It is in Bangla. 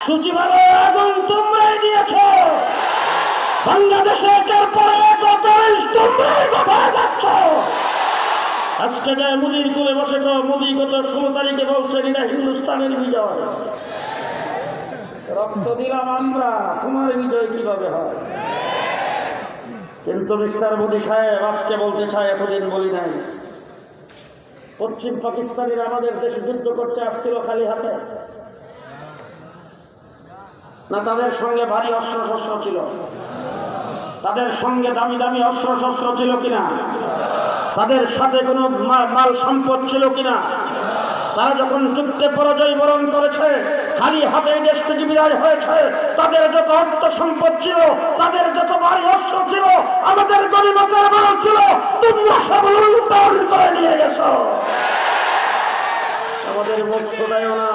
সচিবালয়ে আগুন তোমরাই দিয়েছ, বাংলাদেশে একের পর এক দেশ তোমরাই কোথায় যাচ্ছ। আজকে যে মোদির কোলে বসেছ, মোদি গত 16 তারিখে বলছেন এটা হিন্দুস্তানের বিজয়। রক্ত দিলাম আমরা, তোমার বিজয় কিভাবে হয়? কিন্তু মিস্টার মোদি সাহেব আজকে বলতে চাই, এতদিন বলি নাই। পশ্চিম পাকিস্তানিরা আমাদের দেশে যুদ্ধ করতে আসছিল খালি হাতে না? তাদের সঙ্গে ভারী অস্ত্র শস্ত্র ছিল, তাদের সঙ্গে দামি দামি অস্ত্র শস্ত্র ছিল কিনা, তাদের সাথে কোনো মাল সম্পদ ছিল কিনা? তারা যখন যুদ্ধে পরাজয় বরণ করেছে, খালি হাতে দেশ থেকে বিদায় হয়েছে, তাদের যত অর্থ সম্পদ ছিল, তাদের যত ভারী অস্ত্র ছিল, আমাদের গরিবদের মাল ছিল, তোমরা সব লুণ্ঠন করে নিয়ে গেছো। আমাদের মুখ শোনায় না।